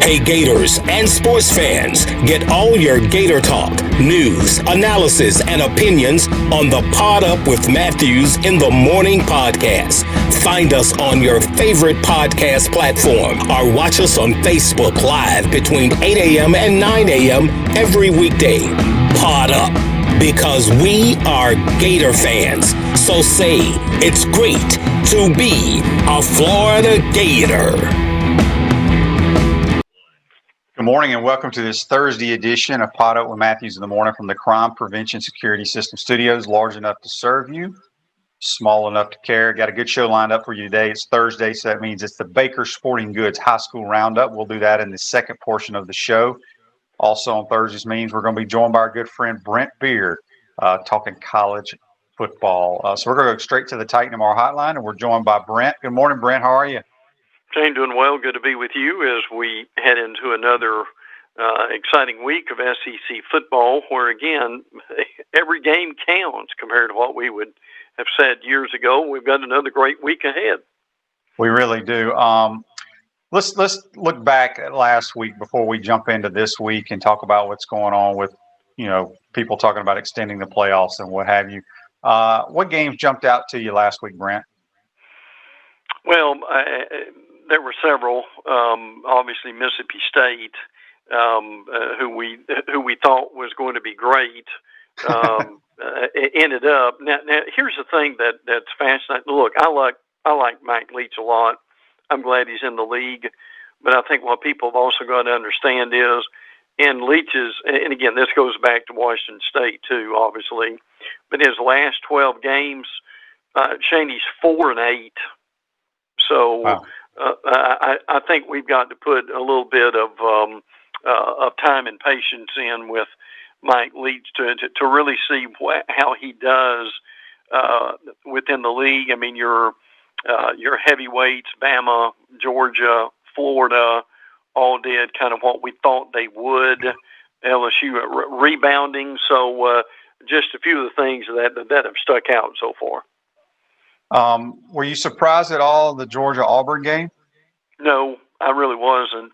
Hey Gators and sports fans, get all your Gator talk, news, analysis, and opinions on the Pod Up with Matthews in the Morning podcast. Find us on your favorite podcast platform or watch us on Facebook Live between 8 a.m. and 9 a.m. every weekday. Pod Up, because we are Gator fans. So say it's great to be a Florida Gator. Good morning and welcome to this Thursday edition of Pod Up with Matthews in the Morning from the Crime Prevention Security System Studios. Large enough to serve you, small enough to care. Got a good show lined up for you today. It's Thursday, so that means it's the Baker Sporting Goods High School Roundup. We'll do that in the second portion of the show. Also on Thursdays means we're going to be joined by our good friend Brent Beaird, talking college football. So we're going to go straight to the Titan MR hotline, and we're joined by Brent. Good morning, Brent. How are you? Shane, doing well. Good to be with you as we head into another exciting week of SEC football, where, again, every game counts compared to what we would have said years ago. We've got another great week ahead. We really do. Let's look back at last week before we jump into this week and talk about what's going on with, people talking about extending the playoffs and what have you. What games jumped out to you last week, Brent? Well, there were several. Obviously, Mississippi State, who we thought was going to be great, ended up. Now, here's the thing that's fascinating. Look, I like Mike Leach a lot. I'm glad he's in the league, but I think what people have also got to understand is, in Leach's, and again, this goes back to Washington State too, obviously, but his last 12 games, Shane, he's 4-8. So. Wow. I think we've got to put a little bit of time and patience in with Mike Leach to really see how he does within the league. I mean, your heavyweights, Bama, Georgia, Florida, all did kind of what we thought they would. LSU rebounding. So just a few of the things that have stuck out so far. Were you surprised at all in the Georgia-Auburn game? No, I really wasn't,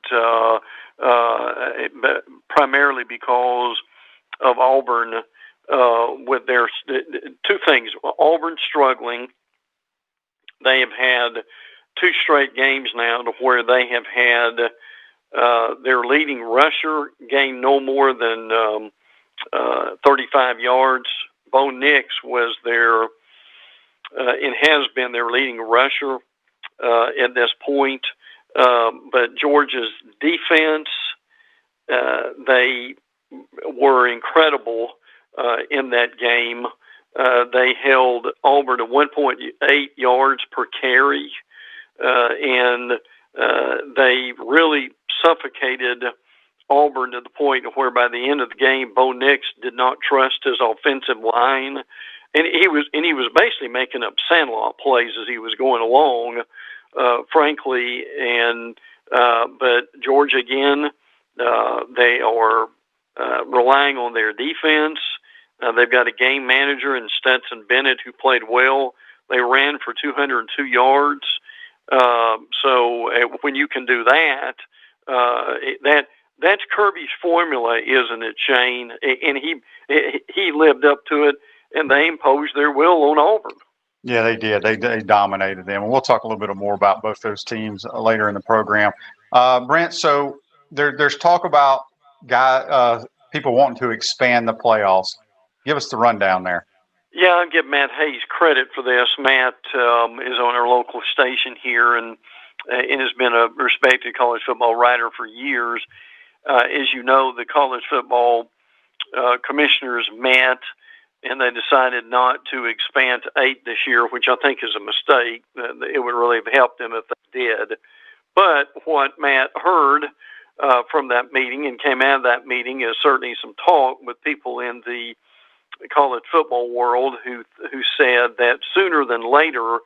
but primarily because of Auburn with their two things. Auburn struggling. They have had two straight games now to where they have had their leading rusher gain no more than 35 yards. Bo Nix was their and has been their leading rusher at this point. But Georgia's defense, they were incredible in that game. They held Auburn to 1.8 yards per carry, and they really suffocated Auburn to the point where by the end of the game, Bo Nix did not trust his offensive line. And he was basically making up Sandlot plays as he was going along, frankly. And but Georgia again, they are relying on their defense. They've got a game manager in Stetson Bennett who played well. They ran for 202 yards. So when you can do that, that's Kirby's formula, isn't it, Shane? And he lived up to it. And they imposed their will on Auburn. Yeah, they did. They dominated them. And we'll talk a little bit more about both those teams later in the program. Brent, so there's talk about people wanting to expand the playoffs. Give us the rundown there. Yeah, I'll give Matt Hayes credit for this. Matt is on our local station here and has been a respected college football writer for years. As you know, the college football commissioners met, and they decided not to expand to 8 this year, which I think is a mistake. It would really have helped them if they did. But what Matt heard from that meeting and came out of that meeting is certainly some talk with people in the college football world who said that sooner than later,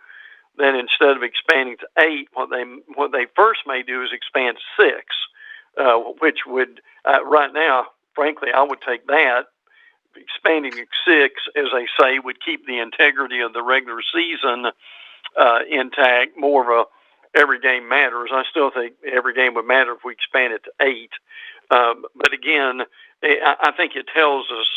that instead of expanding to 8, what they first may do is expand to 6, which would right now, frankly, I would take that. Expanding to 6, as they say, would keep the integrity of the regular season intact, more of every game matters. I still think every game would matter if we expand it to 8. But again, I think it tells us,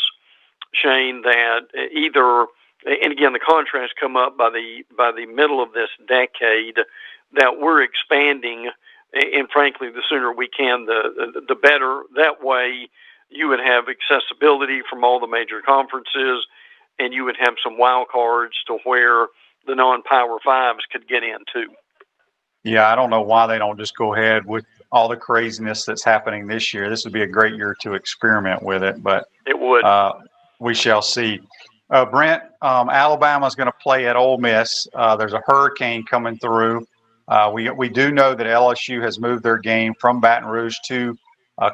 Shane, that either, and again, the contrasts come up by the middle of this decade, that we're expanding, and frankly, the sooner we can, the better. That way, you would have accessibility from all the major conferences, and you would have some wild cards to where the non-Power 5s could get in too. Yeah, I don't know why they don't just go ahead with all the craziness that's happening this year. This would be a great year to experiment with it, but it would. We shall see. Brent, Alabama's going to play at Ole Miss. There's a hurricane coming through. We do know that LSU has moved their game from Baton Rouge to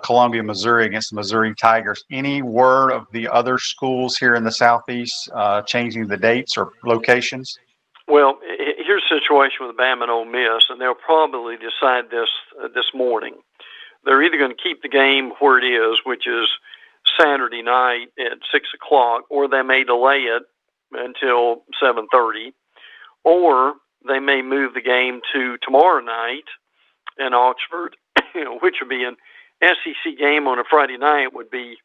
Columbia, Missouri against the Missouri Tigers. Any word of the other schools here in the Southeast changing the dates or locations? Well, here's the situation with Bama and Ole Miss, and they'll probably decide this morning. They're either going to keep the game where it is, which is Saturday night at 6 o'clock, or they may delay it until 7:30, or they may move the game to tomorrow night in Oxford, which would be an SEC game on a Friday night would be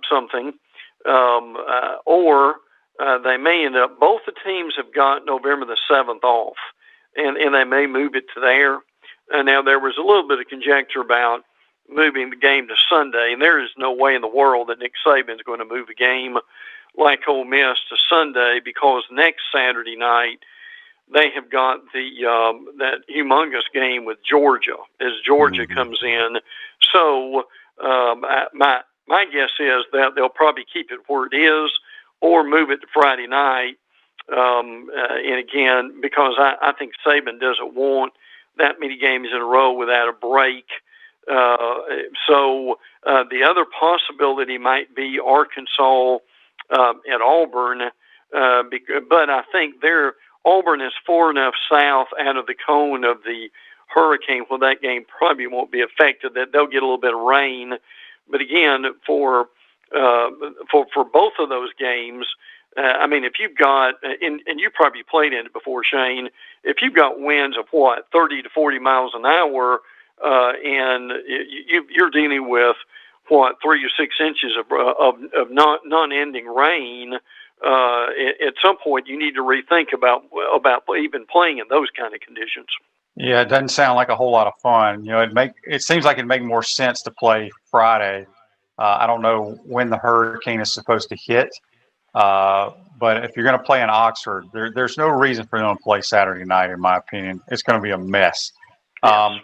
something, or they may end up, both the teams have got November the 7th off, and they may move it to there. And now there was a little bit of conjecture about moving the game to Sunday, and there is no way in the world that Nick Saban's going to move a game like Ole Miss to Sunday, because next Saturday night they have got that humongous game with Georgia as Georgia comes in. So my guess is that they'll probably keep it where it is, or move it to Friday night. And again, because I think Saban doesn't want that many games in a row without a break. So the other possibility might be Arkansas at Auburn, but I think Auburn is far enough south out of the cone of the hurricane where that game probably won't be affected, that they'll get a little bit of rain. But again, for both of those games, I mean, if you've got, and you probably played in it before, Shane, if you've got winds of 30 to 40 miles an hour, and you're dealing with 3 or 6 inches of non-ending rain, at some point you need to rethink about even playing in those kind of conditions. Yeah, it doesn't sound like a whole lot of fun. You know, it seems like it'd make more sense to play Friday. I don't know when the hurricane is supposed to hit, but if you're going to play in Oxford, there's no reason for them to play Saturday night, in my opinion. It's going to be a mess. Yes.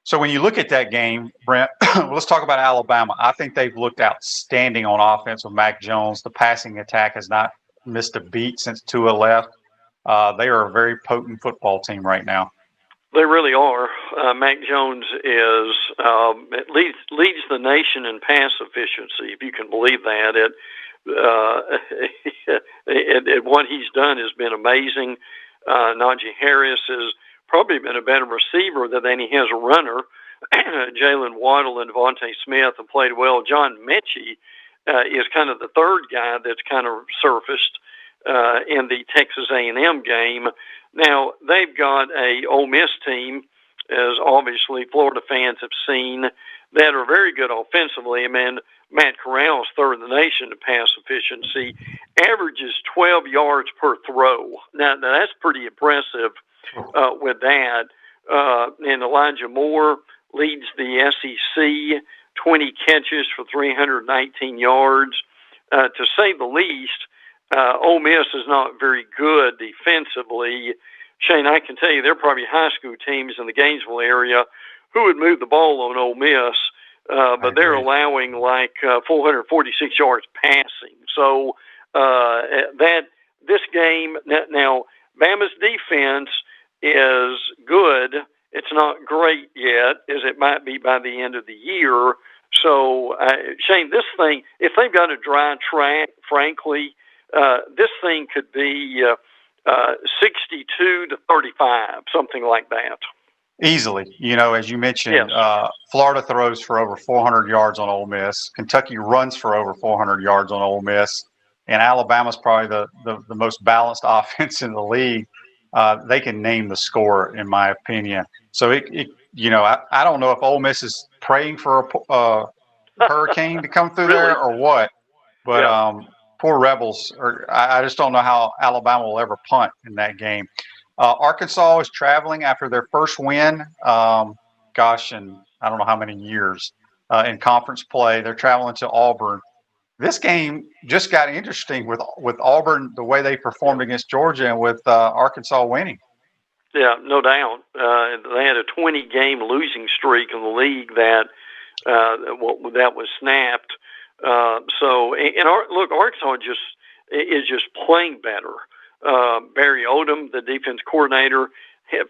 So when you look at that game, Brent, let's talk about Alabama. I think they've looked outstanding on offense with Mac Jones. The passing attack has not missed a beat since Tua left. They are a very potent football team right now. They really are. Mac Jones is leads the nation in pass efficiency, if you can believe that. What he's done has been amazing. Najee Harris has probably been a better receiver than he has a runner. Jalen Waddle and Devontae Smith have played well. John Mechie is kind of the third guy that's kind of surfaced in the Texas A&M game. Now, they've got a Ole Miss team, as obviously Florida fans have seen, that are very good offensively. I mean, Matt Corral's third in the nation in pass efficiency, averages 12 yards per throw. Now that's pretty impressive with that. And Elijah Moore leads the SEC, 20 catches for 319 yards. To say the least, Ole Miss is not very good defensively. Shane, I can tell you there are probably high school teams in the Gainesville area who would move the ball on Ole Miss, but they're allowing like 446 yards passing. So this game, now Bama's defense is good. It's not great yet, as it might be by the end of the year. So, Shane, this thing, if they've got a dry track, frankly, this thing could be 62 to 35, something like that. Easily. You know, as you mentioned, yes. Florida throws for over 400 yards on Ole Miss. Kentucky runs for over 400 yards on Ole Miss. And Alabama's probably the most balanced offense in the league. they can name the score, in my opinion. So I don't know if Ole Miss is praying for a hurricane to come through there or what, but poor Rebels. I just don't know how Alabama will ever punt in that game. Arkansas is traveling after their first win. In I don't know how many years in conference play. They're traveling to Auburn. This game just got interesting with Auburn, the way they performed against Georgia, and with Arkansas winning. Yeah, no doubt. They had a 20-game losing streak in the league that was snapped. Look, Arkansas is just playing better. Barry Odom, the defense coordinator,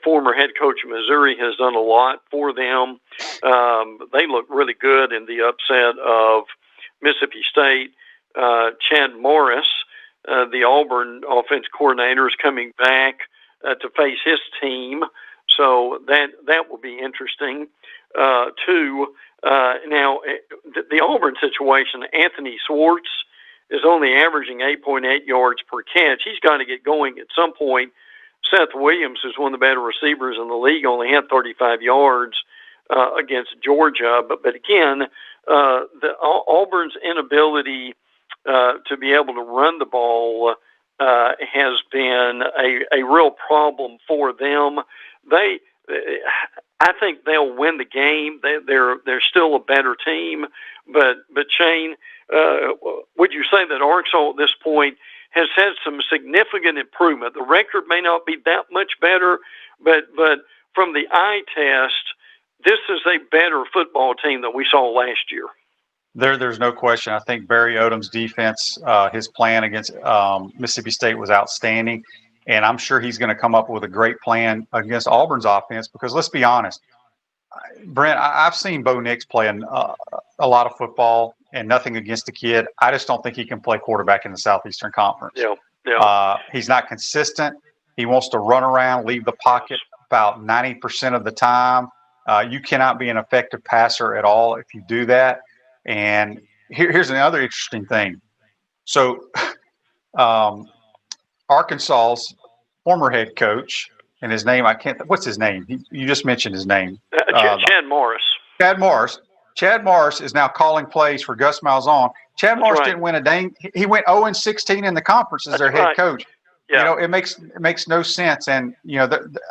former head coach of Missouri, has done a lot for them. They look really good in the upset of Mississippi State. Chad Morris, the Auburn offense coordinator, is coming back to face his team, so that will be interesting. Now, the Auburn situation, Anthony Swartz is only averaging 8.8 yards per catch. He's got to get going at some point. Seth Williams, who's one of the better receivers in the league, only had 35 yards against Georgia. But again, Auburn's inability to be able to run the ball has been a real problem for them. I think they'll win the game. They're still a better team. But Shane, would you say that Arkansas at this point has had some significant improvement? The record may not be that much better, but from the eye test, this is a better football team than we saw last year. There's no question. I think Barry Odom's defense, his plan against Mississippi State was outstanding, and I'm sure he's going to come up with a great plan against Auburn's offense, because let's be honest, Brent, I've seen Bo Nix playing a lot of football, and nothing against the kid. I just don't think he can play quarterback in the Southeastern Conference. Yeah. He's not consistent. He wants to run around, leave the pocket about 90% of the time. You cannot be an effective passer at all if you do that. And here's another interesting thing. So Arkansas's former head coach, and his name, what's his name? You just mentioned his name. Chad Morris. Chad Morris is now calling plays for Gus Malzahn. Chad Morris didn't win a dang. He went 0-16 in the conference as their head coach. Yeah. It makes no sense. And,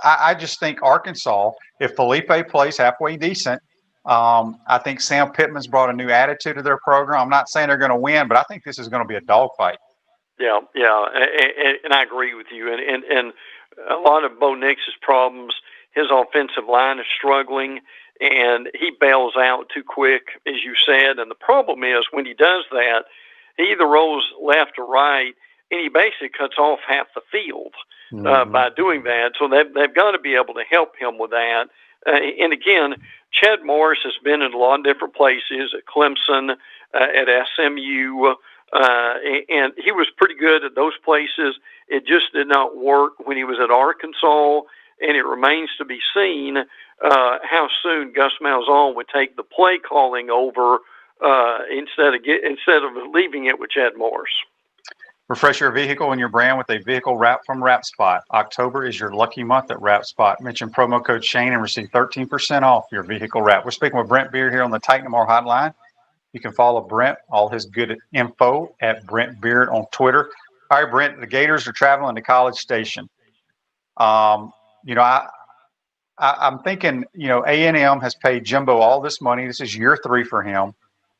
I just think Arkansas, if Felipe plays halfway decent, I think Sam Pittman's brought a new attitude to their program. I'm not saying they're going to win, but I think this is going to be a dogfight. Yeah, and I agree with you. And a lot of Bo Nix's problems, his offensive line is struggling, and he bails out too quick, as you said. And the problem is, when he does that, he either rolls left or right, and he basically cuts off half the field by doing that. So they've got to be able to help him with that. And again, Chad Morris has been in a lot of different places, at Clemson, at SMU, and he was pretty good at those places. It just did not work when he was at Arkansas, and it remains to be seen how soon Gus Malzahn would take the play calling over instead of leaving it with Chad Morris. Refresh your vehicle and your brand with a vehicle wrap from Wrap Spot. October is your lucky month at Wrap Spot. Mention promo code Shane and receive 13% off your vehicle wrap. We're speaking with Brent Beaird here on the Titan More Hotline. You can follow Brent, all his good info, at Brent Beaird on Twitter. All right, Brent, the Gators are traveling to College Station. I'm thinking, A&M has paid Jimbo all this money. This is year 3 for him.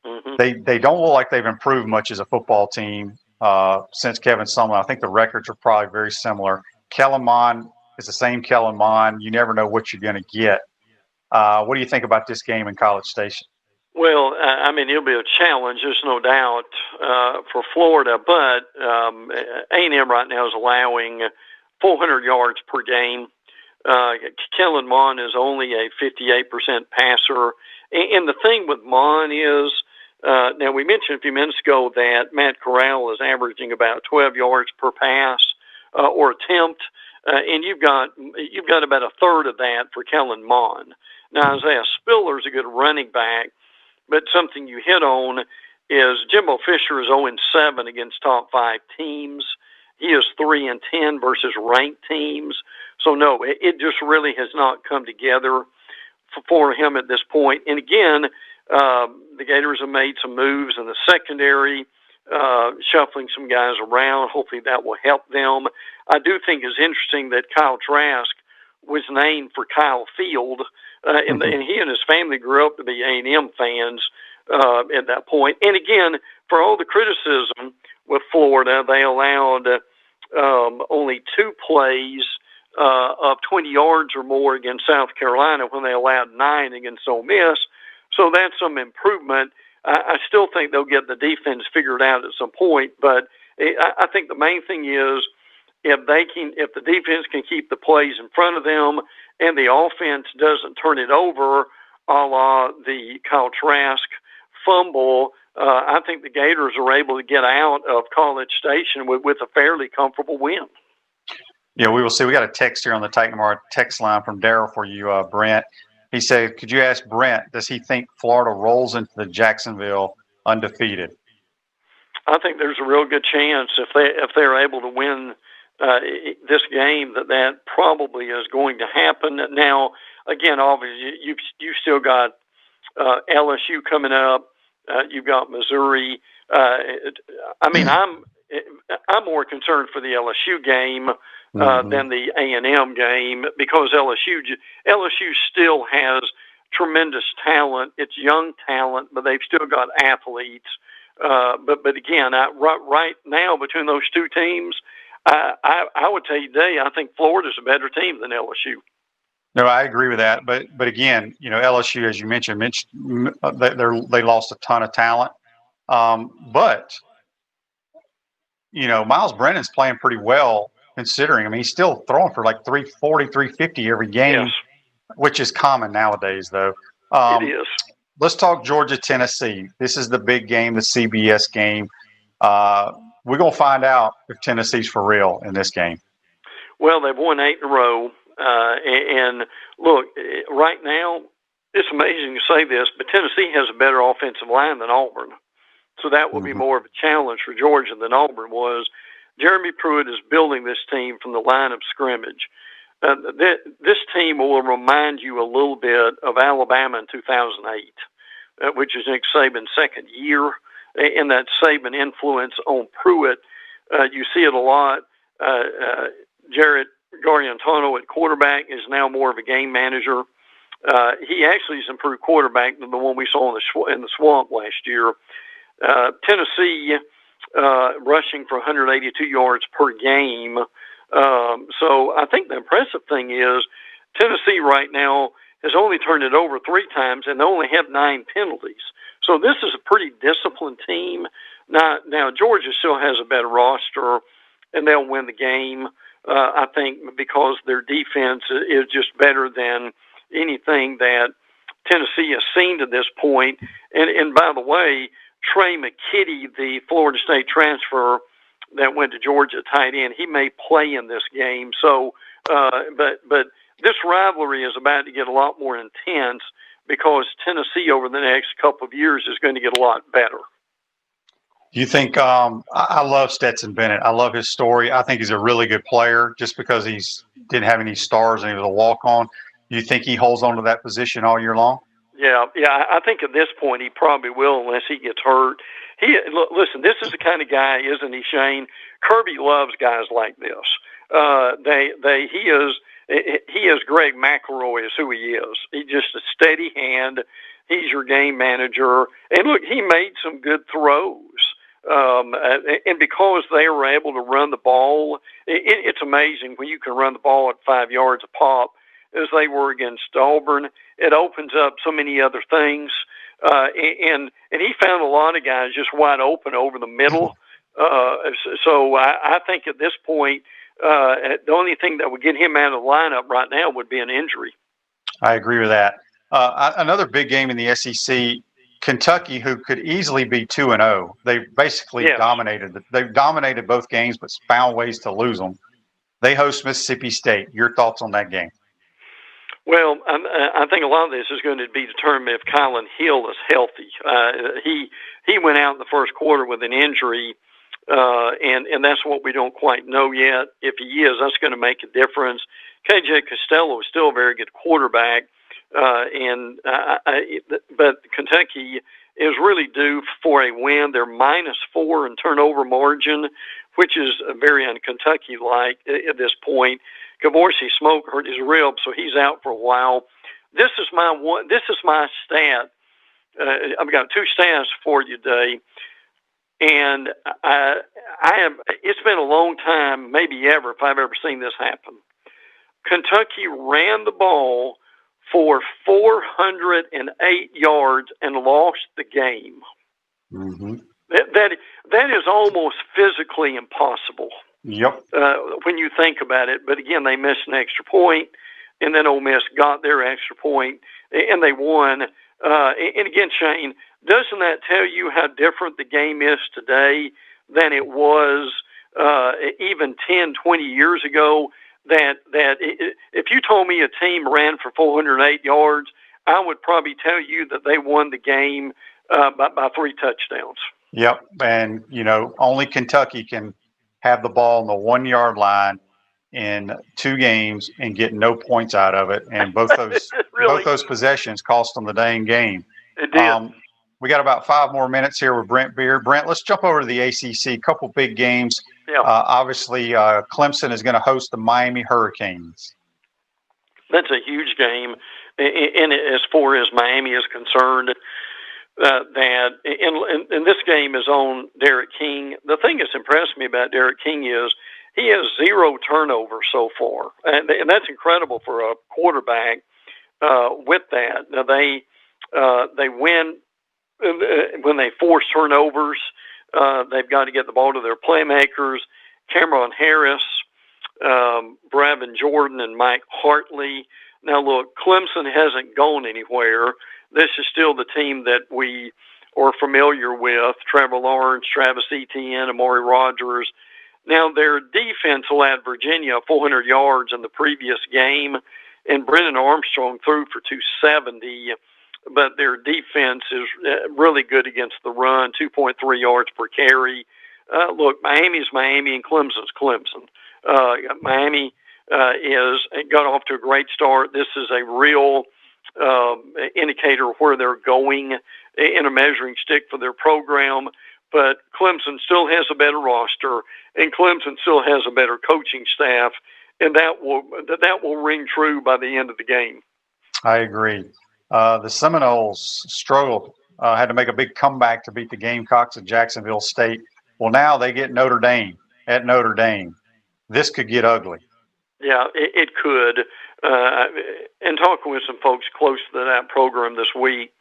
Mm-hmm. They don't look like they've improved much as a football team since Kevin Sumlin. I think the records are probably very similar. Kellen Mond is the same Kellen Mond. You never know what you're going to get. What do you think about this game in College Station? Well, it'll be a challenge, there's no doubt, for Florida, but A&M right now is allowing 400 yards per game. Kellen Mond is only a 58% passer. And the thing with Mond is, now we mentioned a few minutes ago that Matt Corral is averaging about 12 yards per pass or attempt, and you've got about a third of that for Kellen Mond. Now, Isaiah Spiller's a good running back, but something you hit on is Jimbo Fisher is 0-7 against top 5 teams. he is 3-10 versus ranked teams. So no, it just really has not come together for him at this point. And again, the Gators have made some moves in the secondary, shuffling some guys around. Hopefully that will help them. I do think it's interesting that Kyle Trask was named for Kyle Field, and he and his family grew up to be A&M fans at that point. And again, for all the criticism with Florida, they allowed only 2 plays of 20 yards or more against South Carolina when they allowed 9 against Ole Miss. So that's some improvement. I still think they'll get the defense figured out at some point, but I think the main thing is if the defense can keep the plays in front of them and the offense doesn't turn it over, a la the Kyle Trask fumble, I think the Gators are able to get out of College Station with a fairly comfortable win. Yeah, we will see. We got a text here on the Titan Tomorrow text line from Daryl for you, Brent. He said, could you ask Brent, does he think Florida rolls into the Jacksonville undefeated? I think there's a real good chance if they're able to win this game that probably is going to happen. Now, again, obviously, you've still got LSU coming up. You've got Missouri. I'm more concerned for the LSU game than the A&M game because LSU still has tremendous talent. It's young talent, but they've still got athletes. But again, right now between those two teams, I would tell you today, I think Florida's a better team than LSU. No, I agree with that. But again, LSU, as you mentioned, they lost a ton of talent. But Miles Brennan's playing pretty well considering. I mean, he's still throwing for like 340, 350 every game, yes, which is common nowadays, though. It is. Let's talk Georgia, Tennessee. This is the big game, the CBS game. We're going to find out if Tennessee's for real in this game. Well, they've won 8 in a row. And look, right now, it's amazing to say this, but Tennessee has a better offensive line than Auburn. So that will be more of a challenge for Georgia than Auburn was. Jeremy Pruitt is building this team from the line of scrimmage. This team will remind you a little bit of Alabama in 2008, which is Nick Saban's second year. And that Saban influence on Pruitt, you see it a lot. Jarrett Garantano at quarterback is now more of a game manager. He actually is improved quarterback than the one we saw in the Swamp last year. Tennessee rushing for 182 yards per game. So I think the impressive thing is Tennessee right now has only turned it over 3 times, and they only have 9 penalties. So this is a pretty disciplined team. Now Georgia still has a better roster, and they'll win the game, I think, because their defense is just better than anything that Tennessee has seen to this point. And by the way, Trey McKitty, the Florida State transfer that went to Georgia tight end, he may play in this game. So, but this rivalry is about to get a lot more intense because Tennessee over the next couple of years is going to get a lot better. Do you think I love Stetson Bennett. I love his story. I think he's a really good player just because didn't have any stars and he was a walk-on. Do you think he holds on to that position all year long? Yeah. I think at this point he probably will unless he gets hurt. Listen, this is the kind of guy, isn't he, Shane? Kirby loves guys like this. He is Greg McElroy is who he is. He's just a steady hand. He's your game manager. And look, he made some good throws. And because they were able to run the ball, it's amazing when you can run the ball at 5 yards a pop as they were against Auburn. It opens up so many other things. And he found a lot of guys just wide open over the middle. So I think at this point, the only thing that would get him out of the lineup right now would be an injury. I agree with that. Another big game in the SEC, Kentucky, who could easily be 2-0. They basically dominated. They've dominated both games, but found ways to lose them. They host Mississippi State. Your thoughts on that game? Well, I think a lot of this is going to be determined if Kylan Hill is healthy. He went out in the first quarter with an injury, And that's what we don't quite know yet. If he is, that's going to make a difference. KJ Costello is still a very good quarterback, but Kentucky is really due for a win. They're -4 in turnover margin, which is very un-Kentucky-like at this point. Gavorsi Smoke hurt his ribs, so he's out for a while. This is my stat. I've got 2 stats for you today, and I have. It's been a long time, maybe ever, if I've ever seen this happen. Kentucky ran the ball for 408 yards and lost the game. Mm-hmm. That is almost physically impossible. Yep. When you think about it. But again, they missed an extra point, and then Ole Miss got their extra point, and they won. And again, Shane, doesn't that tell you how different the game is today than it was even 10, 20 years ago? That if you told me a team ran for 408 yards, I would probably tell you that they won the game by 3 touchdowns. Yep. And, only Kentucky can have the ball on the 1-yard line in 2 games and get no points out of it. And both those really? both those possessions cost them the dang game. It did. We got about 5 more minutes here with Brent Beaird. Brent, let's jump over to the ACC. A couple big games. Yeah. Obviously, Clemson is going to host the Miami Hurricanes. That's a huge game. And as far as Miami is concerned, and this game is on Derek King. The thing that's impressed me about Derek King is he has 0 turnovers so far, and that's incredible for a quarterback. With that, now they win when they force turnovers. They've got to get the ball to their playmakers, Cameron Harris, Brevin Jordan, and Mike Hartley. Now, look, Clemson hasn't gone anywhere. This is still the team that we are familiar with, Trevor Lawrence, Travis Etienne, Amari Rodgers. Now, their defense allowed Virginia 400 yards in the previous game, and Brennan Armstrong threw for 270, but their defense is really good against the run, 2.3 yards per carry. Look, Miami's Miami and Clemson's Clemson. Miami got off to a great start. This is a real indicator of where they're going in a measuring stick for their program. But Clemson still has a better roster, and Clemson still has a better coaching staff, and that will ring true by the end of the game. I agree. The Seminoles struggled, had to make a big comeback to beat the Gamecocks at Jacksonville State. Well, now they get Notre Dame at Notre Dame. This could get ugly. Yeah, it could. And talking with some folks close to that program this week,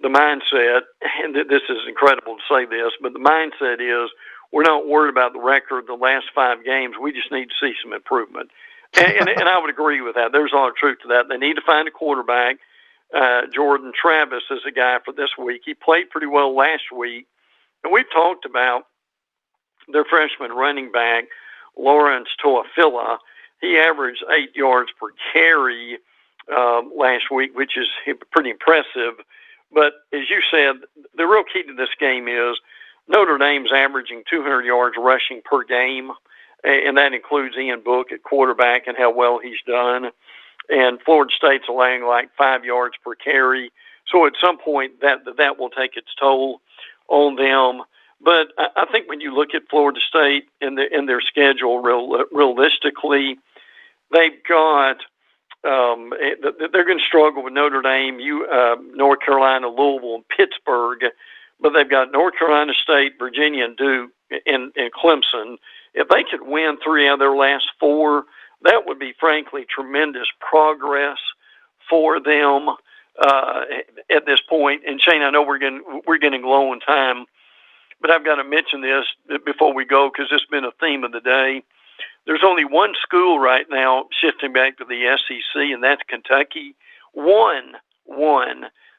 the mindset, and this is incredible to say this, but the mindset is we're not worried about the record the last 5 games. We just need to see some improvement. And I would agree with that. There's a lot of truth to that. They need to find a quarterback. Jordan Travis is a guy for this week. He played pretty well last week. And we've talked about their freshman running back, Lawrence Toafila. He averaged 8 yards per carry last week, which is pretty impressive. But as you said, the real key to this game is Notre Dame's averaging 200 yards rushing per game, and that includes Ian Book at quarterback and how well he's done. And Florida State's allowing like 5 yards per carry. So at some point that will take its toll on them. But I think when you look at Florida State and their schedule realistically, they've got they're going to struggle with Notre Dame, North Carolina, Louisville, and Pittsburgh. But they've got North Carolina State, Virginia, and Duke, and Clemson. If they could win 3 out of their last 4, that would be, frankly, tremendous progress for them at this point. And Shane, I know we're getting low on time, but I've got to mention this before we go because it's been a theme of the day. There's only one school right now shifting back to the SEC, and that's Kentucky. One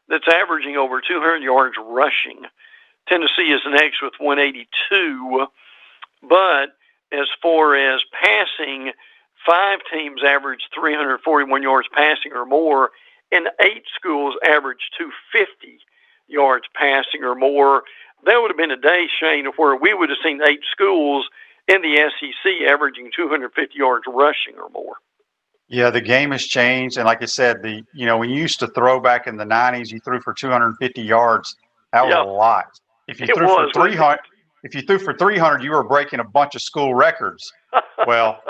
that's averaging over 200 yards rushing. Tennessee is next with 182. But as far as passing, 5 teams average 341 yards passing or more, and 8 schools average 250 yards passing or more. there would have been a day, Shane, of where we would have seen 8 schools in the SEC averaging 250 yards rushing or more. Yeah, the game has changed, and like I said, when you used to throw back in the '90s, you threw for 250 yards. That was a lot. If you threw for 300, you were breaking a bunch of school records. Well,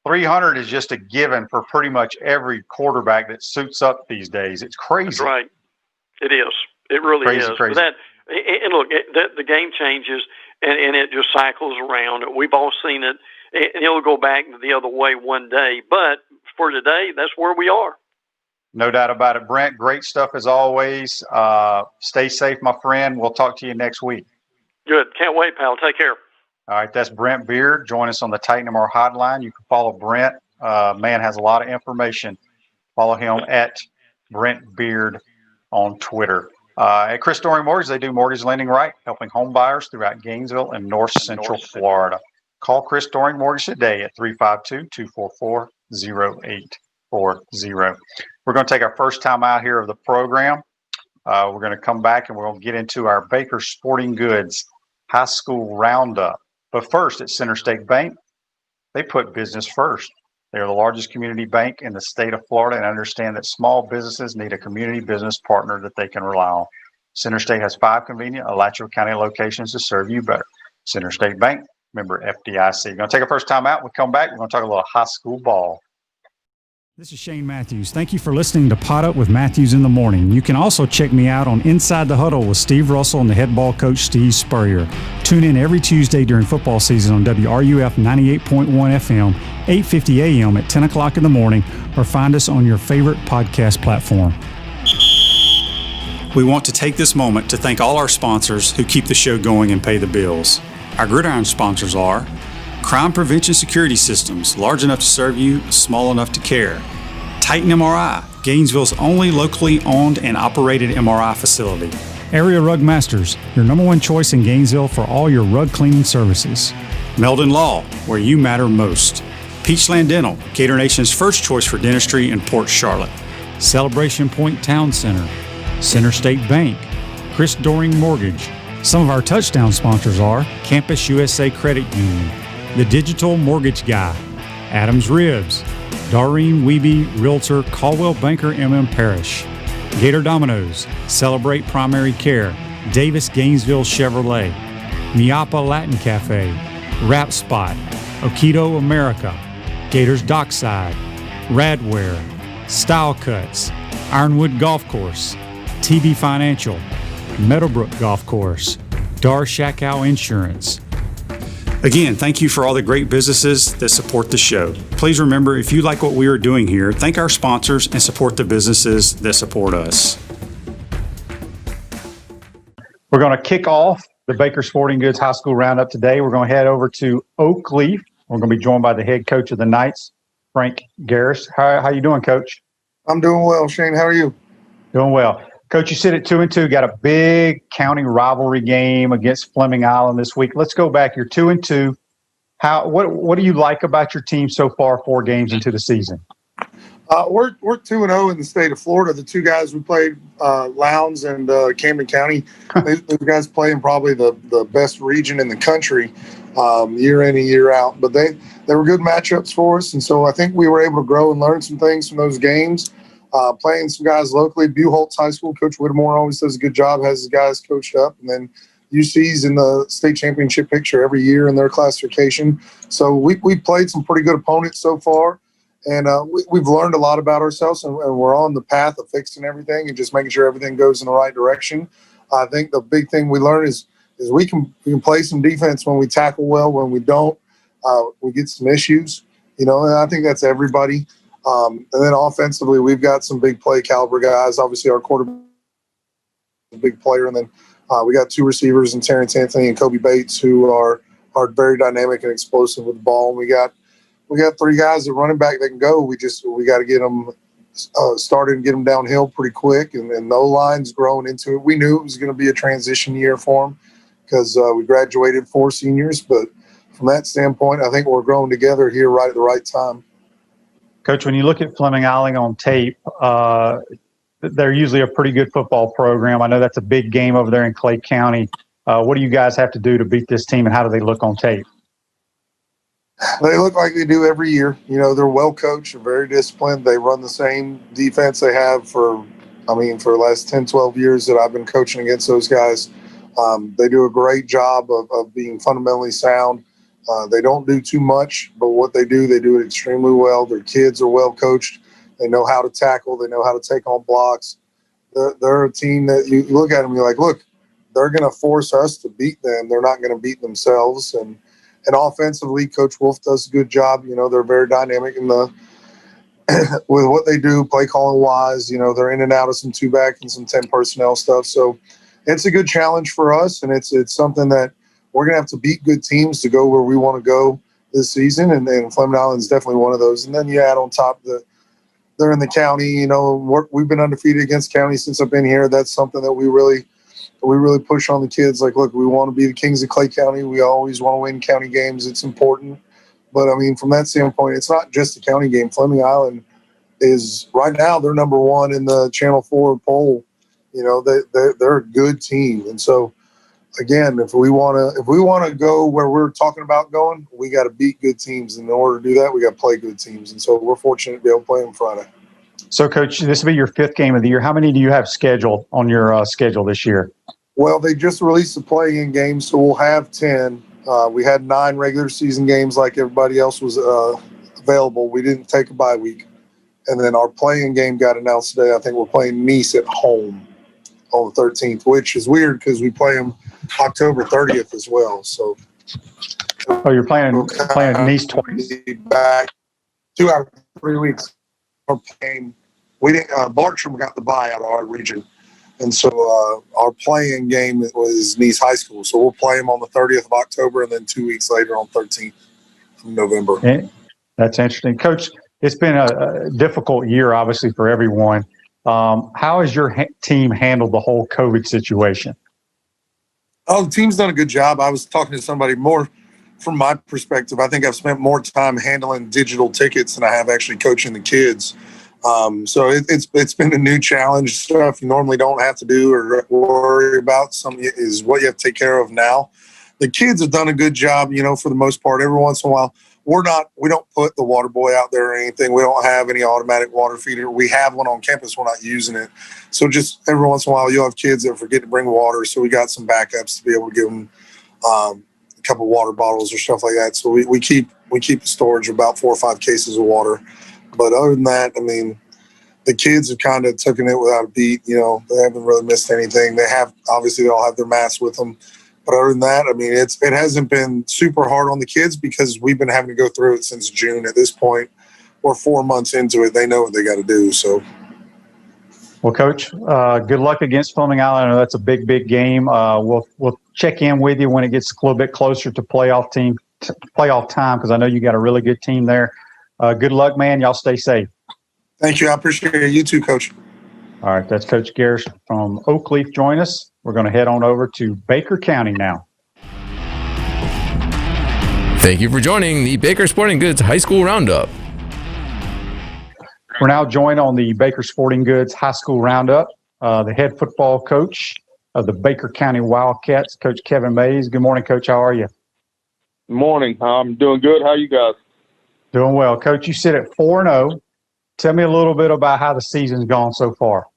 300 is just a given for pretty much every quarterback that suits up these days. It's crazy. That's right. It is. It really is. Crazy. And look, the game changes, and it just cycles around. We've all seen it, and it'll go back the other way one day. But for today, that's where we are. No doubt about it. Brent, great stuff as always. Stay safe, my friend. We'll talk to you next week. Good. Can't wait, pal. Take care. All right, that's Brent Beaird. Join us on the Titan MR hotline. You can follow Brent. Man has a lot of information. Follow him at Brent Beaird on Twitter. At Chris Doring Mortgage, they do mortgage lending right, helping home buyers throughout Gainesville and North Central Florida. Call Chris Doring Mortgage today at 352-244-0840. We're going to take our first time out here of the program. We're going to come back and we're going to get into our Baker Sporting Goods High School Roundup. But first, at Center State Bank, they put business first. They're the largest community bank in the state of Florida and understand that small businesses need a community business partner that they can rely on. Center State has 5 convenient Alachua County locations to serve you better. Center State Bank, member FDIC. We're going to take a first time out. We'll come back. We're going to talk a little high school ball. This is Shane Matthews. Thank you for listening to Pot Up with Matthews in the Morning. You can also check me out on Inside the Huddle with Steve Russell and the head ball coach, Steve Spurrier. Tune in every Tuesday during football season on WRUF 98.1 FM, 8:50 a.m. at 10 o'clock in the morning, or find us on your favorite podcast platform. We want to take this moment to thank all our sponsors who keep the show going and pay the bills. Our Gridiron sponsors are Crime Prevention Security Systems, large enough to serve you, small enough to care. Titan MRI, Gainesville's only locally owned and operated MRI facility. Area Rug Masters, your #1 choice in Gainesville for all your rug cleaning services. Meldon Law, where you matter most. Peachland Dental, Gator Nation's first choice for dentistry in Port Charlotte. Celebration Point Town Center. Center State Bank. Chris Doring Mortgage. Some of our touchdown sponsors are Campus USA Credit Union, The Digital Mortgage Guy, Adams Ribs, Doreen Wiebe Realtor, Caldwell Banker MM Parish, Gator Dominoes, Celebrate Primary Care, Davis Gainesville Chevrolet, Miapa Latin Cafe, Rap Spot, Okido America, Gators Dockside, Radware, Style Cuts, Ironwood Golf Course, TB Financial, Meadowbrook Golf Course, Dar Shakow Insurance. Again, thank you for all the great businesses that support the show. Please remember, if you like what we are doing here, thank our sponsors and support the businesses that support us. We're going to kick off the Baker Sporting Goods High School Roundup today. We're going to head over to Oakleaf. We're going to be joined by the head coach of the Knights, Frank Garris. How you doing, Coach? I'm doing well, Shane. How are you? Doing well. Coach, you sit at 2-2, got a big county rivalry game against Fleming Island this week. Let's go back. You're 2-2. What do you like about your team so far 4 games into the season? We're 2-0 in the state of Florida. The 2 guys we played, Lowndes and Camden County, those guys play in probably the best region in the country year in and year out. But they were good matchups for us, and so I think we were able to grow and learn some things from those games. Playing some guys locally, Buholtz High School, Coach Whittemore always does a good job, has his guys coached up. And then UC's in the state championship picture every year in their classification. So we played some pretty good opponents so far. And we've learned a lot about ourselves, and we're on the path of fixing everything and just making sure everything goes in the right direction. I think the big thing we learn is we can play some defense when we tackle well. When we don't, we get some issues. And I think that's everybody. And then offensively, we've got some big play caliber guys. Obviously, our quarterback is a big player. And then we got 2 receivers in Terrence Anthony and Kobe Bates who are very dynamic and explosive with the ball. And we got 3 guys at running back that can go. We got to get them started and get them downhill pretty quick. And the O-line's growing into it. We knew it was going to be a transition year for them because we graduated 4 seniors. But from that standpoint, I think we're growing together here right at the right time. Coach, when you look at Fleming Island on tape, they're usually a pretty good football program. I know that's a big game over there in Clay County. What do you guys have to do to beat this team, and how do they look on tape? They look like they do every year. You know, they're well coached, they're very disciplined. They run the same defense they have for the last 10, 12 years that I've been coaching against those guys. They do a great job of being fundamentally sound. They don't do too much, but what they do it extremely well. Their kids are well coached. They know how to tackle. They know how to take on blocks. They're a team that you look at them, you're like, look, they're going to force us to beat them. They're not going to beat themselves. And offensively, Coach Wolf does a good job. You know, they're very dynamic in the with what they do, play calling wise. You know, they're in and out of some 2-back and some 10 personnel stuff. So it's a good challenge for us, and it's something that we're going to have to beat good teams to go where we want to go this season. And Fleming Island is definitely one of those. And then you add on top they're in the county. You know, we've been undefeated against county since I've been here. That's something that we really push on the kids. Like, look, we want to be the kings of Clay County. We always want to win county games. It's important. But, I mean, from that standpoint, it's not just a county game. Fleming Island is right now they're number one in the Channel 4 poll. You know, they're a good team. And so, again, if we want to go where we're talking about going, we got to beat good teams. And in order to do that, we got to play good teams. And so we're fortunate to be able to play them Friday. So, Coach, this will be your 5th game of the year. How many do you have scheduled on your schedule this year? Well, they just released the play-in games, so we'll have 10. We had 9 regular season games like everybody else was available. We didn't take a bye week. And then our play-in game got announced today. I think we're playing Nice at home on the 13th, which is weird because we play them October 30th as well. So, you're playing Nice twice. Back 2 out of 3 weeks. We're playing. We didn't. Bartram got the bye out of our region, and so our play-in game was Nice High School. So we'll play them on the 30th of October, and then 2 weeks later on 13th of November. Yeah, that's interesting, Coach. It's been a difficult year, obviously, for everyone. How has your team handled the whole COVID situation? Oh, the team's done a good job. I was talking to somebody more from my perspective. I think I've spent more time handling digital tickets than I have actually coaching the kids. So it's been a new challenge. Stuff you normally don't have to do or worry about. Some is what you have to take care of now. The kids have done a good job, you know, for the most part. Every once in a while, we don't put the water boy out there or anything. We don't have any automatic water feeder. We have one on campus. We're not using it. So just every once in a while, you'll have kids that forget to bring water. So we got some backups to be able to give them a couple water bottles or stuff like that. So we keep the storage of about 4 or 5 cases of water. But other than that, I mean, the kids have kind of taken it without a beat. You know, they haven't really missed anything. They all have their masks with them. But other than that, I mean, it hasn't been super hard on the kids because we've been having to go through it since June. At this point, we're 4 months into it. They know what they got to do. So, well, Coach, good luck against Fleming Island. I know that's a big, big game. We'll check in with you when it gets a little bit closer to playoff time because I know you got a really good team there. Good luck, man. Y'all stay safe. Thank you. I appreciate it. You too, Coach. All right, that's Coach Garrish from Oakleaf. Join us. We're going to head on over to Baker County now. Thank you for joining the Baker Sporting Goods High School Roundup. We're now joined on the Baker Sporting Goods High School Roundup, the head football coach of the Baker County Wildcats, Coach Kevin Mays. Good morning, Coach. How are you? Good morning. I'm doing good. How are you guys? Doing well. Coach, you sit at 4-0. Tell me a little bit about how the season's gone so far.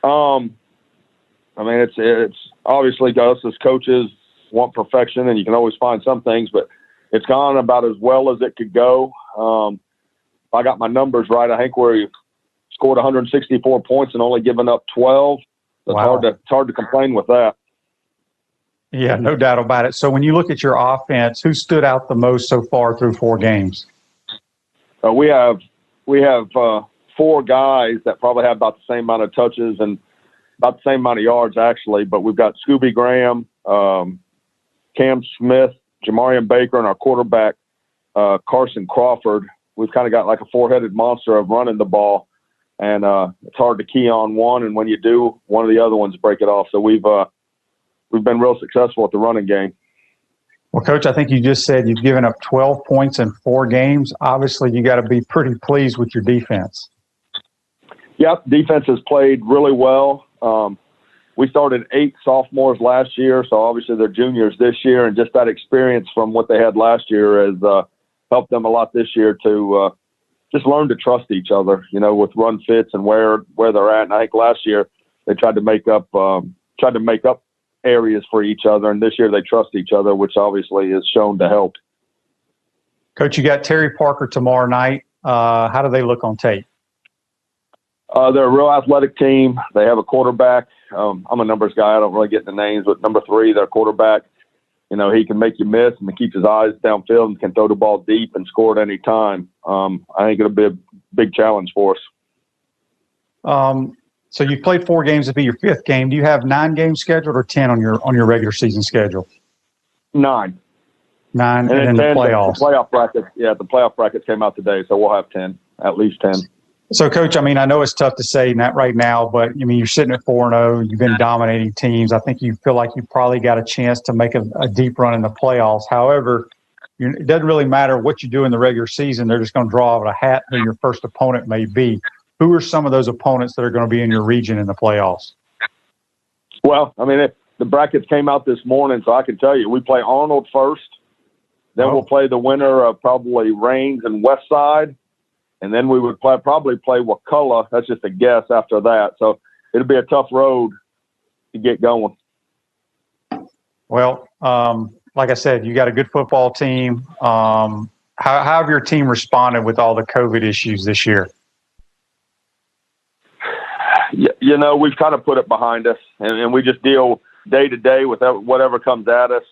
I mean, it's obviously us as coaches want perfection, and you can always find some things, but it's gone about as well as it could go. If I got my numbers right, I think we scored 164 points and only given up 12. It's hard to complain with that. Yeah, no doubt about it. So when you look at your offense, who stood out the most so far through 4 games? We have 4 guys that probably have about the same amount of touches and about the same amount of yards, actually. But we've got Scooby Graham, Cam Smith, Jamarian Baker, and our quarterback, Carson Crawford. We've kind of got like a 4-headed monster of running the ball, and it's hard to key on one. And when you do, one of the other ones break it off. So we've been real successful at the running game. Well, Coach, I think you just said you've given up 12 points in 4 games. Obviously, you got to be pretty pleased with your defense. Yep, defense has played really well. we started 8 sophomores last year, so obviously they're juniors this year, and just that experience from what they had last year has helped them a lot this year to just learn to trust each other, with run fits and where they're at. And I think last year they tried to make up areas for each other, and this year they trust each other, which obviously is shown to help. Coach, you got Terry Parker tomorrow night. How do they look on tape? They're a real athletic team. They have a quarterback. I'm a numbers guy. I don't really get the names, but number 3, their quarterback, he can make you miss and keeps his eyes downfield and can throw the ball deep and score at any time. I think it'll be a big challenge for us. So you've played 4 games. It'll be your 5th game. Do you have 9 games scheduled or 10 on your regular season schedule? 9. 9, and then the playoffs. The playoff brackets, the playoff brackets came out today, so we'll have 10, at least 10. So, Coach, I know it's tough to say that right now, but, you're sitting at 4-0. You've been dominating teams. I think you feel like you probably got a chance to make a deep run in the playoffs. However, it doesn't really matter what you do in the regular season. They're just going to draw out a hat who your first opponent may be. Who are some of those opponents that are going to be in your region in the playoffs? Well, the brackets came out this morning, so I can tell you we play Arnold first. Then we'll play the winner of probably Rains and Westside. And then we would probably play Wakulla. That's just a guess after that. So it'll be a tough road to get going. Well, like I said, you got a good football team. How have your team responded with all the COVID issues this year? We've kind of put it behind us, and we just deal day to day with whatever comes at us.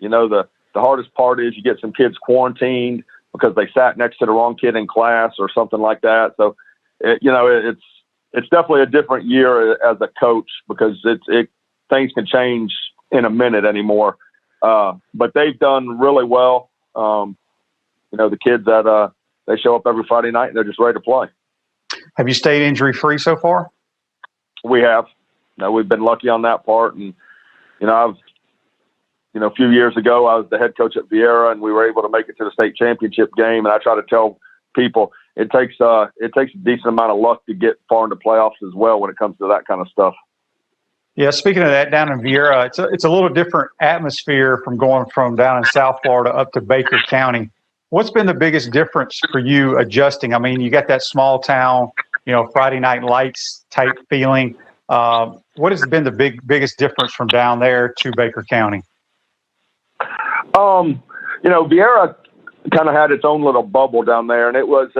The hardest part is you get some kids quarantined because they sat next to the wrong kid in class or something like that. So, it's definitely a different year as a coach because things can change in a minute anymore. But they've done really well. The kids that they show up every Friday night and they're just ready to play. Have you stayed injury free so far? We have. We've been lucky on that part, and a few years ago, I was the head coach at Vieira, and we were able to make it to the state championship game. And I try to tell people it takes a decent amount of luck to get far into playoffs as well when it comes to that kind of stuff. Yeah, speaking of that, down in Vieira, it's a little different atmosphere from going from down in South Florida up to Baker County. What's been the biggest difference for you adjusting? You got that small town, Friday Night Lights type feeling. What has been the biggest difference from down there to Baker County? Vieira kind of had its own little bubble down there, and it was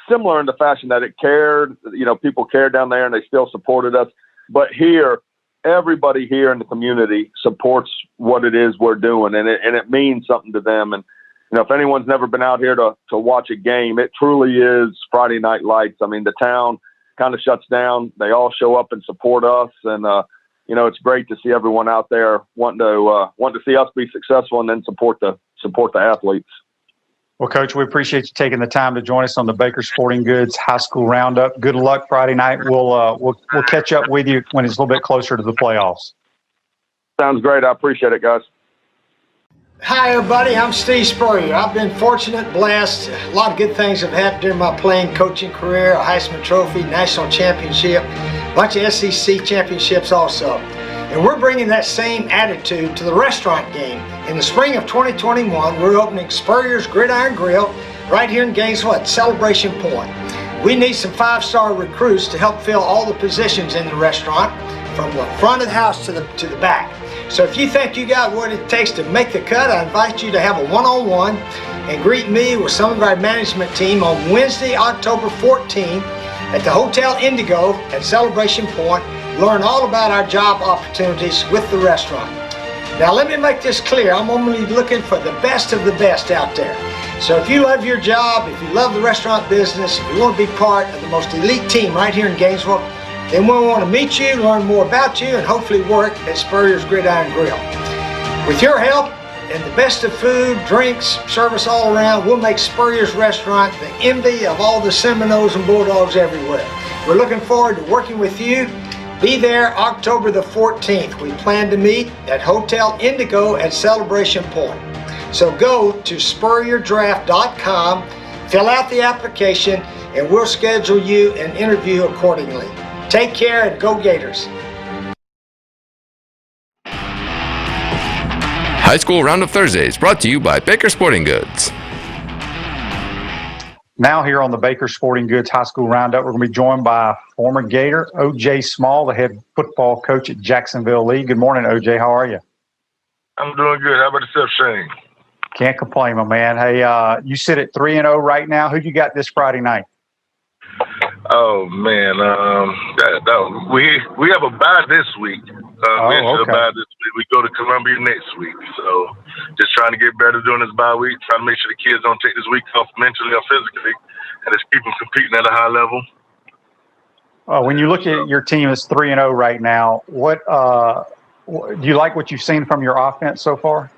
similar in the fashion that it cared. People cared down there, and they still supported us. But here, everybody here in the community supports what it is we're doing, and it means something to them. And if anyone's never been out here to watch a game, it truly is Friday Night Lights. The town kind of shuts down. They all show up and support us, and it's great to see everyone out there wanting to see us be successful and then support the athletes. Well, Coach, we appreciate you taking the time to join us on the Baker Sporting Goods High School Roundup. Good luck Friday night. We'll catch up with you when it's a little bit closer to the playoffs. Sounds great. I appreciate it, guys. Hi, everybody. I'm Steve Spurrier. I've been fortunate, blessed. A lot of good things have happened during my playing coaching career. A Heisman Trophy, national championship, a bunch of SEC championships also. And we're bringing that same attitude to the restaurant game. In the spring of 2021, we're opening Spurrier's Gridiron Grill right here in Gainesville at Celebration Point. We need some 5-star recruits to help fill all the positions in the restaurant from the front of the house to the back. So if you think you got what it takes to make the cut, I invite you to have a one-on-one and greet me with some of our management team on Wednesday, October 14th at the Hotel Indigo at Celebration Point. Learn all about our job opportunities with the restaurant. Now let me make this clear, I'm only looking for the best of the best out there. So if you love your job, if you love the restaurant business, if you want to be part of the most elite team right here in Gainesville, then we want to meet you, learn more about you, and hopefully work at Spurrier's Gridiron Grill. With your help and the best of food, drinks, service all around, we'll make Spurrier's Restaurant the envy of all the Seminoles and Bulldogs everywhere. We're looking forward to working with you. Be there October the 14th. We plan to meet at Hotel Indigo at Celebration Point. So go to SpurrierDraft.com, fill out the application, and we'll schedule you an interview accordingly. Take care and go Gators. High School Roundup Thursdays, brought to you by Baker Sporting Goods. Now here on the Baker Sporting Goods High School Roundup, we're going to be joined by former Gator, O.J. Small, the head football coach at Jacksonville League. Good morning, O.J. How are you? I'm doing good. How about yourself, Shane? Can't complain, my man. Hey, you sit at 3-0 right now. Who you got this Friday night? Oh, man. We have a bye this week. We have a bye this week. We go to Columbia next week. So just trying to get better during this bye week, trying to make sure the kids don't take this week off mentally or physically, and just keep them competing at a high level. When you look at your team that's 3-0 right now, what do you like what you've seen from your offense so far?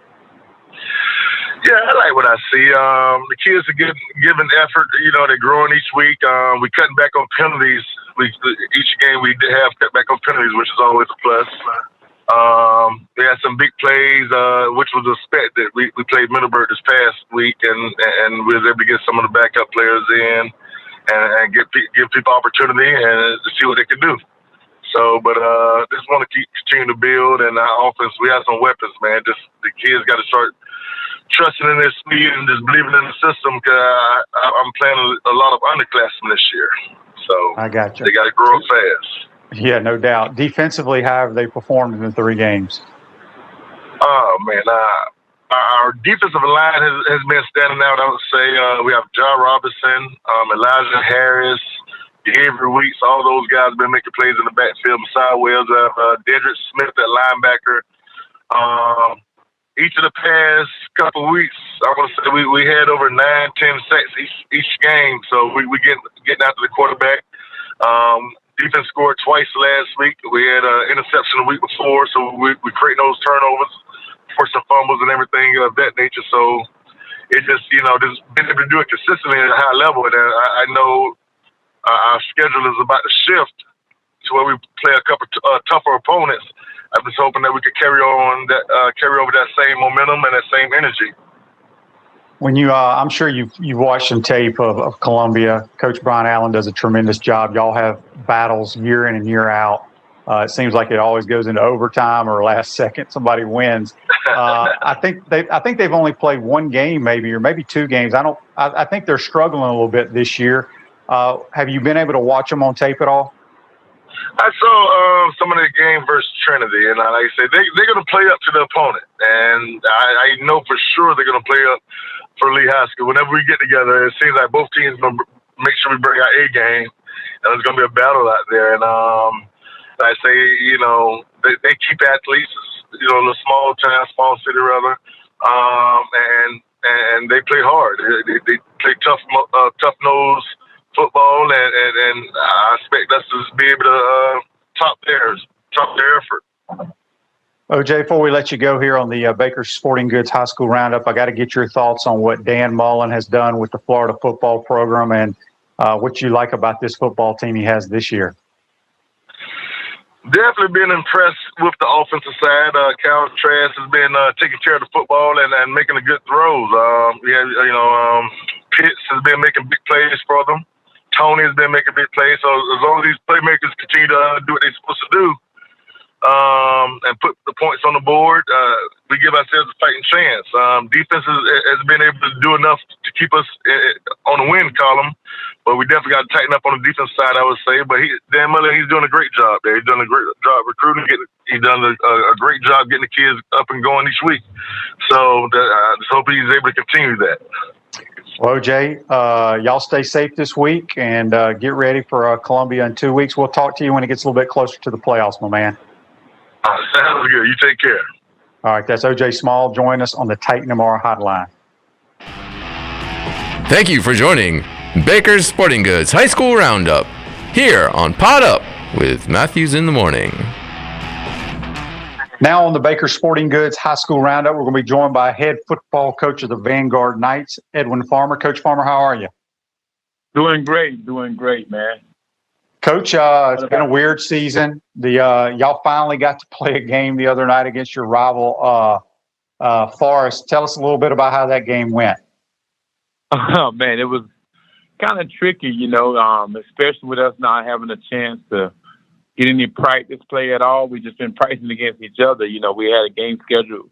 Yeah, I like what I see. The kids are giving effort. You know, they're growing each week. We're cutting back on penalties. Each game we did have cut back on penalties, which is always a plus. We had some big plays, which was expected. We played Middleburg this past week, and we was able to get some of the backup players in and give people opportunity and to see what they can do. So, but just want to continue to build, and our offense, we have some weapons, man. Just the kids got to start trusting in their speed and just believing in the system, because I'm playing a lot of underclassmen this year. So I got you. They got to grow up fast. Yeah, no doubt. Defensively, how have they performed in the 3 games? Oh, man. Our defensive line has been standing out, I would say. We have John Robinson, Elijah Harris, Avery Weeks. All those guys have been making plays in the backfield. Messiah Wells, Dedrick Smith at linebacker. Each of the past couple of weeks, I want to say we had over 9-10 sacks each game. So we getting after the quarterback. Defense scored twice last week. We had an interception the week before, so we create those turnovers, force some fumbles and everything of that nature. So it just, just being able to do it consistently at a high level. And I know our schedule is about to shift to where we play a couple tougher opponents. I'm just hoping that we could carry over that same momentum and that same energy. When you, I'm sure you've watched some tape of Columbia. Coach Brian Allen does a tremendous job. Y'all have battles year in and year out. It seems like it always goes into overtime or last second somebody wins. I think they've only played 1 game, maybe, or maybe 2 games. I think they're struggling a little bit this year. Have you been able to watch them on tape at all? I saw some of the game versus Trinity, and like I say, they're going to play up to the opponent, and I know for sure they're going to play up for Lee High School. Whenever we get together, it seems like both teams going to make sure we bring our A game, and there's going to be a battle out there. And like I say, they keep athletes, the small town, small city rather, and they play hard. They play tough nose football, and I expect us to be able to top their effort. OJ, before we let you go here on the Baker Sporting Goods High School Roundup, I got to get your thoughts on what Dan Mullen has done with the Florida football program and what you like about this football team he has this year. Definitely been impressed with the offensive side. Trask has been taking care of the football and making the good throws. Pitts has been making big plays for them. Tony has been making big plays. So as long as these playmakers continue to do what they're supposed to do and put the points on the board, we give ourselves a fighting chance. Defense has been able to do enough to keep us on the win column, but we definitely got to tighten up on the defense side, I would say. But Dan Miller, he's doing a great job there. He's done a great job recruiting. He's done a great job getting the kids up and going each week. So I just hope he's able to continue that. Well, OJ, y'all stay safe this week and get ready for Columbia in 2 weeks. We'll talk to you when it gets a little bit closer to the playoffs, my man. Sounds good. You take care. All right, that's OJ Small. Join us on the Titan MR hotline. Thank you for joining Baker's Sporting Goods High School Roundup here on Pod Up with Matthews in the Morning. Now on the Baker Sporting Goods High School Roundup, we're going to be joined by head football coach of the Vanguard Knights, Edwin Farmer. Coach Farmer, how are you? Doing great, man. Coach, it's been a weird season. Y'all finally got to play a game the other night against your rival, Forest. Tell us a little bit about how that game went. Oh, man, it was kind of tricky, especially with us not having a chance to get any practice play at all. We just been practicing against each other. We had a game scheduled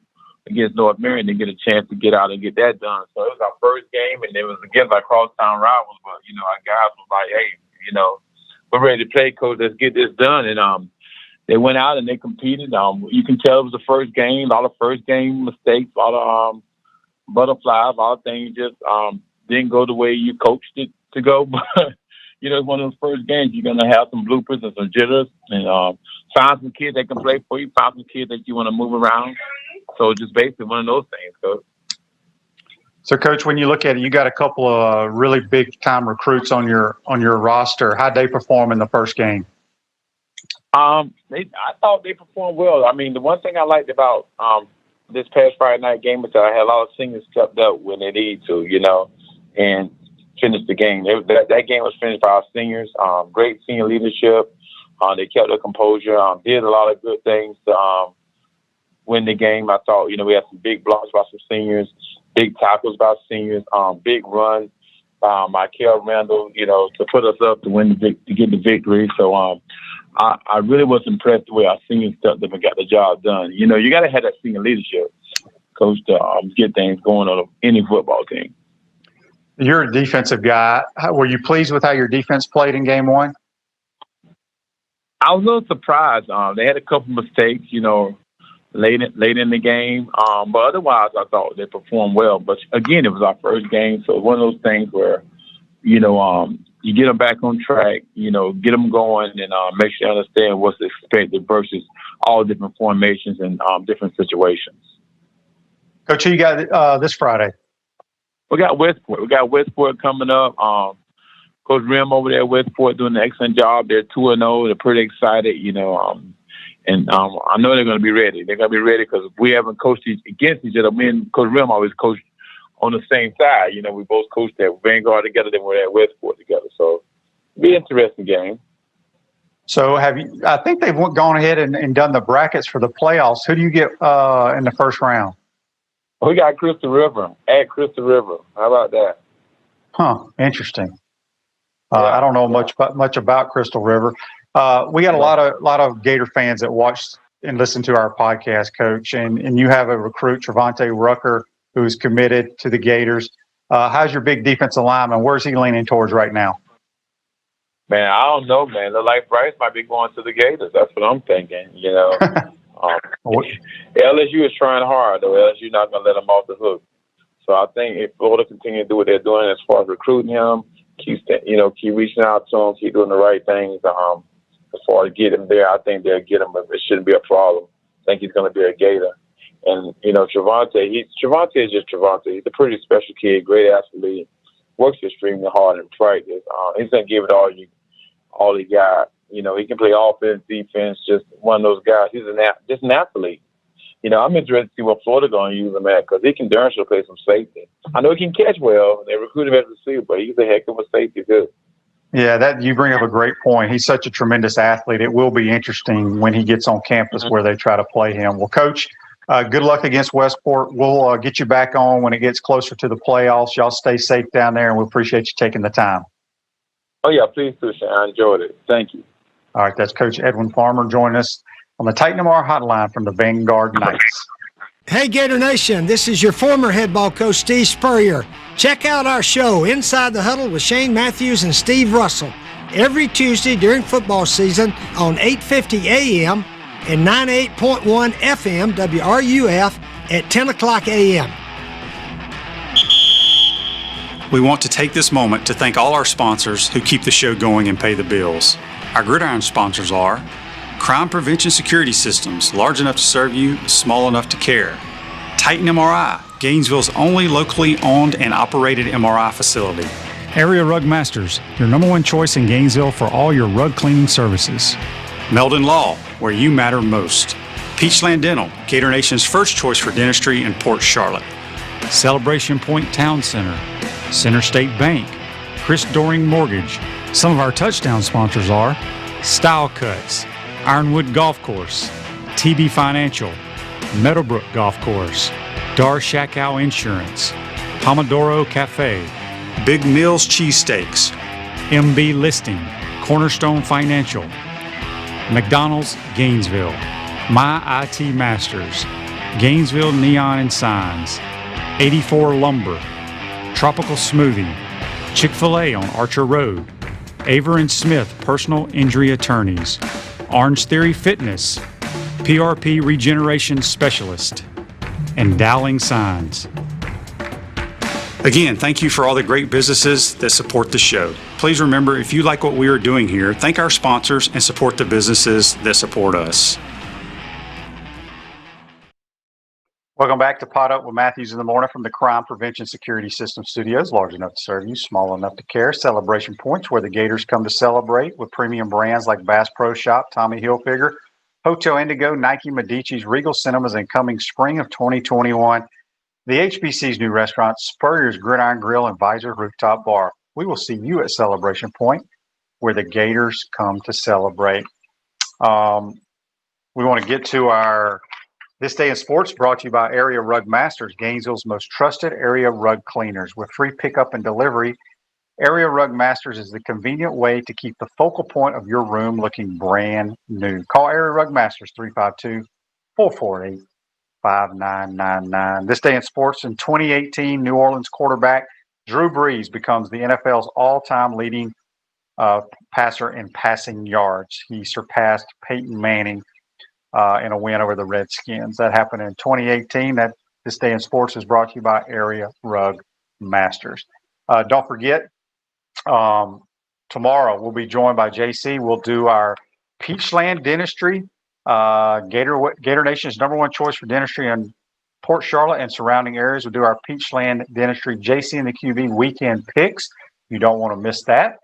against North Marion to get a chance to get out and get that done. So it was our first game, and it was against our crosstown rivals. But our guys was like, hey, we're ready to play, coach. Let's get this done. And they went out and they competed. You can tell it was the first game. A lot of first game mistakes, a lot of butterflies, a lot of things just didn't go the way you coached it to go. But it's one of those first games. You're gonna have some bloopers and some jitters, and find some kids that can play for you. Find some kids that you want to move around. So just basically one of those things, Coach. So, Coach, when you look at it, you got a couple of really big time recruits on your roster. How'd they perform in the first game? I thought they performed well. I mean, the one thing I liked about this past Friday night game is that I had a lot of seniors stepped up when they needed to, and finished the game. That game was finished by our seniors. Great senior leadership. They kept their composure. Did a lot of good things to win the game. I thought, we had some big blocks by some seniors, big tackles by seniors, big runs by Michael Randall, to put us up to win to get the victory. So I really was impressed the way our seniors stepped up and got the job done. You got to have that senior leadership, Coach, to get things going on any football team. You're a defensive guy. Were you pleased with how your defense played in game one? I was a little surprised. They had a couple mistakes, late in the game. But otherwise, I thought they performed well. But again, it was our first game, so one of those things where, you get them back on track, get them going, and make sure you understand what's expected versus all different formations and different situations. Coach, who you got this Friday? We got Westport. We got Westport coming up. Coach Rim over there at Westport doing an excellent job. They're 2-0. They're pretty excited, and I know they're going to be ready. They're going to be ready because we haven't coached against each other. Me and Coach Rim always coached on the same side. We both coached at Vanguard together, then we're at Westport together. So it'll be an interesting game. So I think they've gone ahead and done the brackets for the playoffs. Who do you get in the first round? We got Crystal River, at Crystal River. How about that? Huh, interesting. I don't know much about Crystal River. We got a lot of Gator fans that watch and listen to our podcast, Coach, and you have a recruit, Trevante Rucker, who's committed to the Gators. How's your big defensive lineman? Where's he leaning towards right now? Man, I don't know, man. Look like Bryce might be going to the Gators. That's what I'm thinking, LSU is trying hard, though. LSU not going to let them off the hook. So I think if Florida continue to do what they're doing as far as recruiting him, keep reaching out to him, keep doing the right things, as far as get him there, I think they'll get him, but it shouldn't be a problem. I think he's going to be a Gator. And, Trevante is just Trevante. He's a pretty special kid, great athlete, works extremely hard in practice. He's going to give it all he got. He can play offense, defense, just one of those guys. He's just an athlete. I'm interested to see what Florida going to use him at because he can darn sure play some safety. I know he can catch well. They recruit him as a receiver, but he's a heck of a safety too. Yeah, that you bring up a great point. He's such a tremendous athlete. It will be interesting when he gets on campus where they try to play him. Well, Coach, good luck against Westport. We'll get you back on when it gets closer to the playoffs. Y'all stay safe down there, and we appreciate you taking the time. Oh, yeah, please do, Shane. I enjoyed it. Thank you. All right, that's Coach Edwin Farmer joining us on the Titan MR hotline from the Vanguard Knights. Hey, Gator Nation, this is your former head ball coach, Steve Spurrier. Check out our show, Inside the Huddle with Shane Matthews and Steve Russell, every Tuesday during football season on 8:50 a.m. and 98.1 FM WRUF at 10 o'clock a.m. We want to take this moment to thank all our sponsors who keep the show going and pay the bills. Our Gridiron sponsors are Crime Prevention Security Systems, large enough to serve you, small enough to care. Titan MRI, Gainesville's only locally owned and operated MRI facility. Area Rug Masters, your #1 choice in Gainesville for all your rug cleaning services. Meldon Law, where you matter most. Peachland Dental, Gator Nation's first choice for dentistry in Port Charlotte. Celebration Point Town Center, Center State Bank, Chris Doring Mortgage. Some of our touchdown sponsors are Style Cuts, Ironwood Golf Course, TB Financial, Meadowbrook Golf Course, Dar Shakow Insurance, Pomodoro Cafe, Big Mills Cheesesteaks, MB Listing, Cornerstone Financial, McDonald's Gainesville, My IT Masters, Gainesville Neon and Signs, 84 Lumber, Tropical Smoothie, Chick-fil-A on Archer Road, Aver and Smith Personal Injury Attorneys, Orange Theory Fitness, PRP Regeneration Specialist, and Dowling Signs. Again, thank you for all the great businesses that support the show. Please remember, if you like what we are doing here, thank our sponsors and support the businesses that support us. Welcome back to Pot Up with Matthews in the Morning from the Crime Prevention Security System Studios. Large enough to serve you, small enough to care. Celebration points where the Gators come to celebrate with premium brands like Bass Pro Shop, Tommy Hilfiger, Hotel Indigo, Nike, Medici's, Regal Cinemas, and coming spring of 2021, the HBC's new restaurant, Spurrier's Gridiron Grill and Visor Rooftop Bar. We will see you at Celebration Point where the Gators come to celebrate. We want to get to our This Day in Sports, brought to you by Area Rug Masters, Gainesville's most trusted area rug cleaners. With free pickup and delivery, Area Rug Masters is the convenient way to keep the focal point of your room looking brand new. Call Area Rug Masters, 352-448-5999. This Day in Sports, in 2018, New Orleans quarterback Drew Brees becomes the NFL's all-time leading passer in passing yards. He surpassed Peyton Manning in a win over the Redskins. That happened in 2018. This Day in Sports is brought to you by Area Rug Masters. Don't forget, tomorrow we'll be joined by JC. We'll do our Peachland Dentistry, Gator Nation's #1 choice for dentistry in Port Charlotte and surrounding areas. We'll do our Peachland Dentistry JC and the QB weekend picks. You don't want to miss that.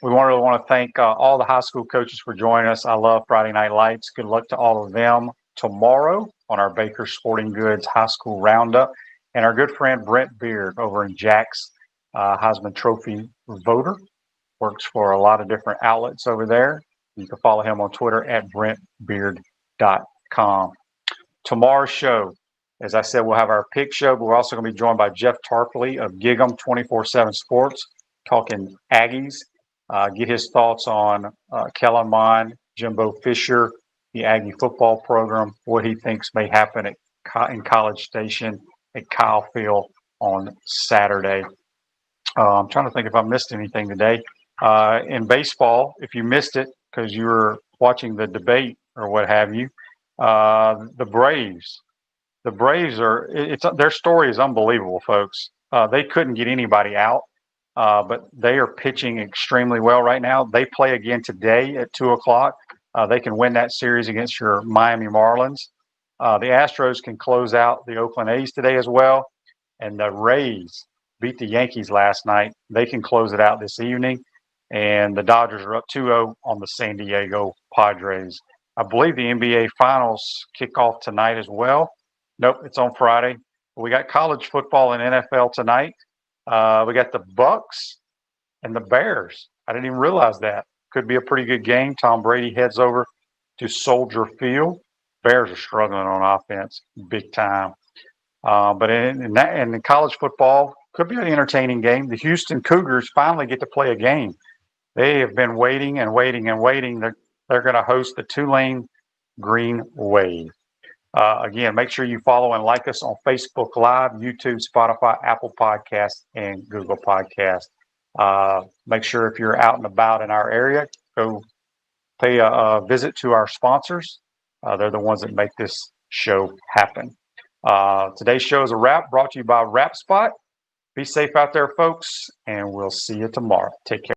We really want to thank all the high school coaches for joining us. I love Friday Night Lights. Good luck to all of them tomorrow on our Baker Sporting Goods High School Roundup. And our good friend Brent Beaird over in Jack's, Heisman Trophy voter, works for a lot of different outlets over there. You can follow him on Twitter at BrentBeaird.com. Tomorrow's show, as I said, we'll have our pick show, but we're also going to be joined by Jeff Tarpley of Gig'em 24/7 Sports, talking Aggies. Get his thoughts on Kellen Mond, Jimbo Fisher, the Aggie football program, what he thinks may happen in College Station at Kyle Field on Saturday. I'm trying to think if I missed anything today. In baseball, if you missed it because you were watching the debate or what have you, the Braves are, their story is unbelievable, folks. They couldn't get anybody out. But they are pitching extremely well right now. They play again today at 2:00. They can win that series against your Miami Marlins. The Astros can close out the Oakland A's today as well. And the Rays beat the Yankees last night. They can close it out this evening. And the Dodgers are up 2-0 on the San Diego Padres. I believe the NBA Finals kick off tonight as well. Nope, it's on Friday. We got college football and NFL tonight. We got the Bucks and the Bears. I didn't even realize that. Could be a pretty good game. Tom Brady heads over to Soldier Field. Bears are struggling on offense big time. But in college football, could be an entertaining game. The Houston Cougars finally get to play a game. They have been waiting and waiting and waiting. They're going to host the Tulane Green Wave. Again, make sure you follow and like us on Facebook Live, YouTube, Spotify, Apple Podcasts, and Google Podcasts. Make sure if you're out and about in our area, go pay a visit to our sponsors. They're the ones that make this show happen. Today's show is a wrap, brought to you by Wrap Spot. Be safe out there, folks, and we'll see you tomorrow. Take care.